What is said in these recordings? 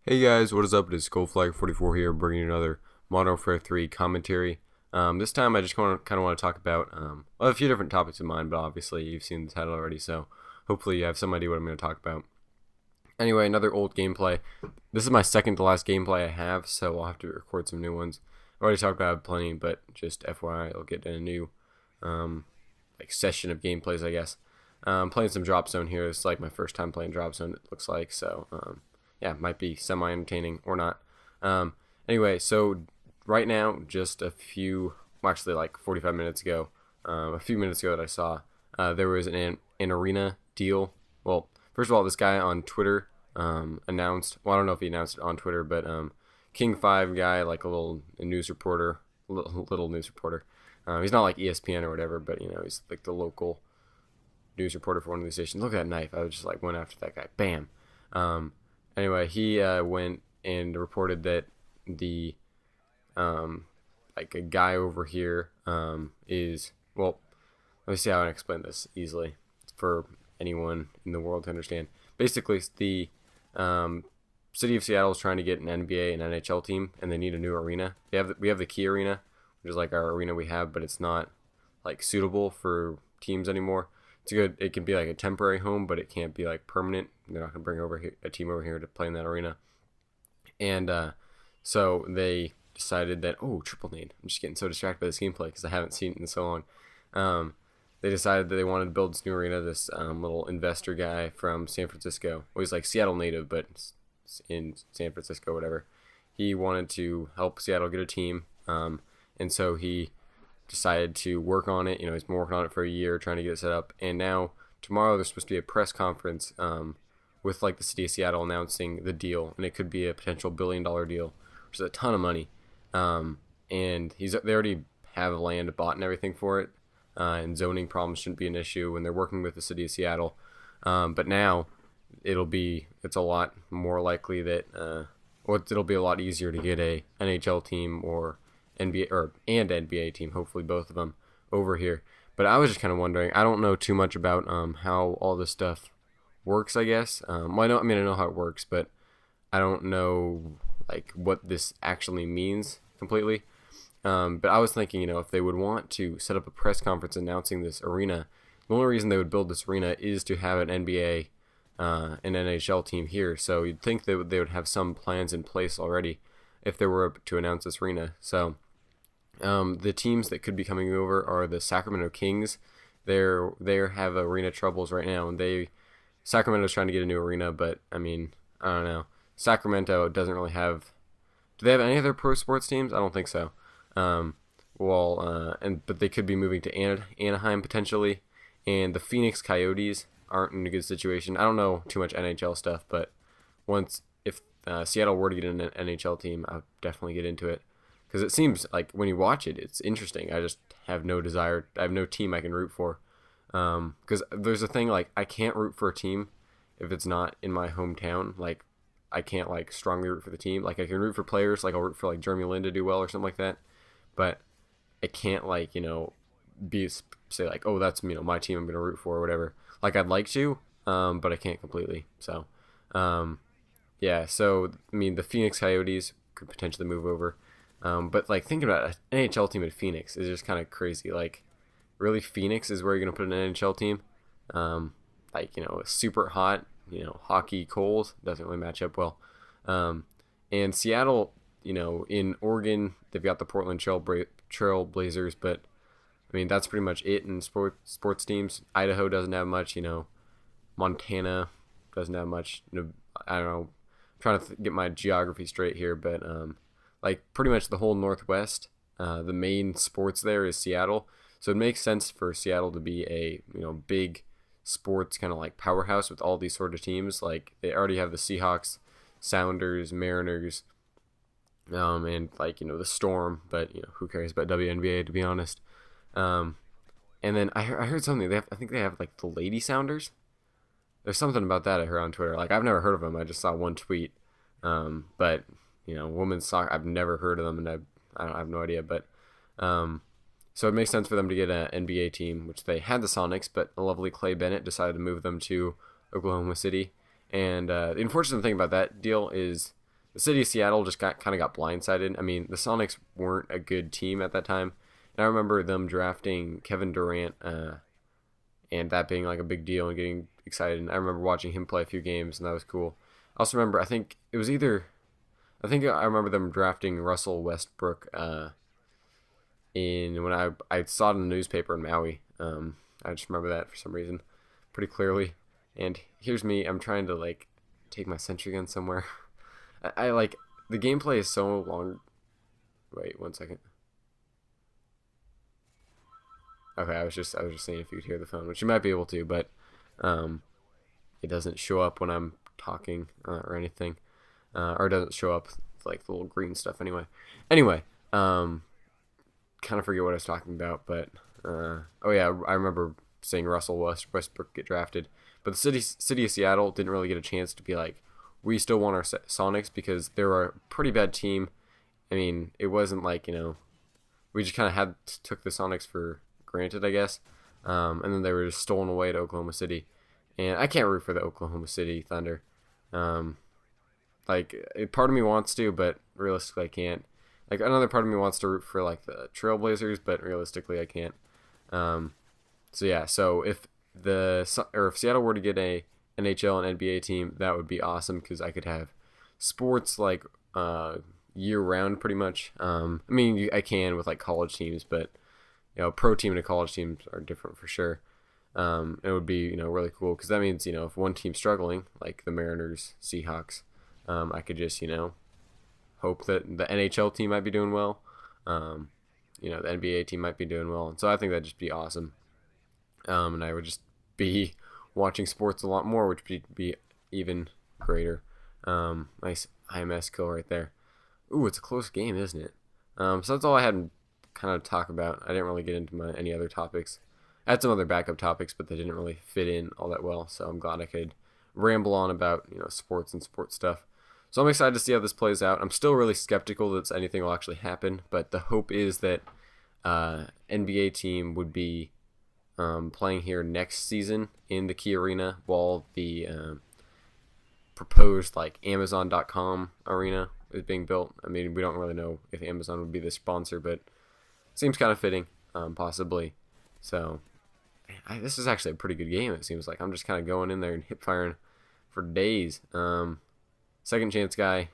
Hey guys, what is up? It is SkullFlag44 here, bringing you another Modern Warfare 3 commentary. This time I just kind of want to talk about a few different topics in mind, but obviously you've seen the title already, so hopefully you have some idea what I'm going to talk about. Anyway, another old gameplay. This is my second to last gameplay I have, so I'll have to record some new ones. I've already talked about it plenty, but just FYI, I'll get in a new session of gameplays, I guess. Playing some Drop Zone here. It's like my first time playing Drop Zone, it looks like, so yeah, it might be semi-entertaining or not. Anyway, so right now, just actually like 45 minutes ago, a few minutes ago that I saw, there was an arena deal. Well, first of all, this guy on Twitter announced, well, I don't know if he announced it on Twitter, but King5 guy, like a news reporter, little news reporter. He's not like ESPN or whatever, but, he's like the local news reporter for one of these stations. Look at that knife. I was just like, went after that guy. Bam. Anyway, he went and reported that the a guy over here is, well, let me see how I can explain this easily for anyone in the world to understand. Basically, the city of Seattle is trying to get an NBA and NHL team, and they need a new arena. We have the Key Arena, which is like our arena we have, but it's not like suitable for teams anymore. It can be like a temporary home, but it can't be like permanent. They're not gonna bring over a team over here to play in that arena. And so they decided that, triple nade. I'm just getting so distracted by this gameplay because I haven't seen it in so long. They decided that they wanted to build this new arena. This little investor guy from San Francisco. Well, he's like Seattle native, but in San Francisco, whatever. He wanted to help Seattle get a team, and so he decided to work on it. He's been working on it for a year, trying to get it set up. And now tomorrow there's supposed to be a press conference with like the city of Seattle announcing the deal, and it could be a potential $1 billion deal, which is a ton of money. And they already have land bought and everything for it, and zoning problems shouldn't be an issue when they're working with the city of Seattle. But now it's a lot more likely that it'll be a lot easier to get a NHL team or and NBA team, hopefully both of them, over here. But I was just kind of wondering. I don't know too much about how all this stuff works, I guess. Well, I know how it works, but I don't know like what this actually means completely. But I was thinking, if they would want to set up a press conference announcing this arena, the only reason they would build this arena is to have an NBA, an NHL team here. So you'd think that they would have some plans in place already if they were to announce this arena. So the teams that could be coming over are the Sacramento Kings. They have arena troubles right now, and Sacramento's trying to get a new arena, but I don't know. Sacramento doesn't really have. Do they have any other pro sports teams? I don't think so. But they could be moving to Anaheim potentially, and the Phoenix Coyotes aren't in a good situation. I don't know too much NHL stuff, but if Seattle were to get an NHL team, I would definitely get into it. Because it seems like when you watch it, it's interesting. I just have no desire. I have no team I can root for. Because there's a thing, like, I can't root for a team if it's not in my hometown. Like, I can't, like, strongly root for the team. Like, I can root for players. Like, I'll root for, like, Jeremy Lin to do well or something like that. But I can't, like, say, like, oh, that's, my team I'm going to root for or whatever. Like, I'd like to, but I can't completely. So, yeah. So, the Phoenix Coyotes could potentially move over. But like thinking about an NHL team in Phoenix is just kind of crazy. Like, really, Phoenix is where you're gonna put an NHL team? Super hot, hockey cold doesn't really match up well. And Seattle, in Oregon, they've got the Portland Trail Blazers, but that's pretty much it in sports teams. Idaho doesn't have much. Montana doesn't have much. I don't know. I'm trying to get my geography straight here, but like pretty much the whole Northwest, the main sports there is Seattle. So it makes sense for Seattle to be a big sports kind of like powerhouse with all these sort of teams. Like they already have the Seahawks, Sounders, Mariners, and the Storm. But who cares about WNBA, to be honest. And then I heard something. I think they have like the Lady Sounders. There's something about that I heard on Twitter. Like I've never heard of them. I just saw one tweet. But women's soccer, I've never heard of them, and I have no idea. But so it makes sense for them to get an NBA team, which they had the Sonics, but the lovely Clay Bennett decided to move them to Oklahoma City. And the unfortunate thing about that deal is the city of Seattle just got blindsided. I mean, the Sonics weren't a good team at that time, and I remember them drafting Kevin Durant, and that being like a big deal and getting excited. And I remember watching him play a few games, and that was cool. I also remember, I think I remember them drafting Russell Westbrook in when I saw it in the newspaper in Maui. I just remember that for some reason pretty clearly. And here's me, I'm trying to like take my sentry gun somewhere. I like the gameplay is so long. Wait, 1 second. Okay, I was just saying if you could hear the phone, which you might be able to, but it doesn't show up when I'm talking or anything, or it doesn't show up like the little green stuff anyway. Anyway, kind of forget what I was talking about, but oh yeah, I remember seeing Russell Westbrook get drafted, but the city of Seattle didn't really get a chance to be like, we still want our Sonics, because they were a pretty bad team. I mean, it wasn't like, we just kind of took the Sonics for granted, I guess, and then they were just stolen away to Oklahoma City, and I can't root for the Oklahoma City Thunder. Like, part of me wants to, but realistically I can't. Like, another part of me wants to root for like the Trailblazers, but realistically I can't. So yeah, so if Seattle were to get a NHL and NBA team, that would be awesome, because I could have sports like year round pretty much. I mean, I can with like college teams, but pro team and a college team are different for sure. It would be really cool, because that means if one team's struggling, like the Mariners, Seahawks, I could just hope that the NHL team might be doing well. The NBA team might be doing well, and so I think that'd just be awesome. And I would just be watching sports a lot more, which would be even greater. Nice IMS kill right there. Ooh, it's a close game, isn't it? So that's all I had to kind of talk about. I didn't really get into any other topics. I had some other backup topics, but they didn't really fit in all that well, so I'm glad I could ramble on about sports and sports stuff. So I'm excited to see how this plays out. I'm still really skeptical that anything will actually happen, but the hope is that NBA team would be playing here next season in the Key Arena, while the proposed like Amazon.com arena is being built. I mean, we don't really know if Amazon would be the sponsor, but it seems kind of fitting, possibly. So this is actually a pretty good game, it seems like. I'm just kind of going in there and hip firing for days. Second chance guy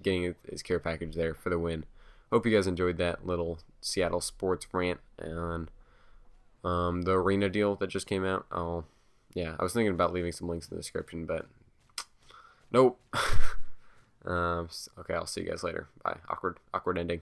getting his care package there for the win. Hope you guys enjoyed that little Seattle sports rant on the arena deal that just came out. Yeah, I was thinking about leaving some links in the description, but nope. Okay, I'll see you guys later. Bye. Awkward ending.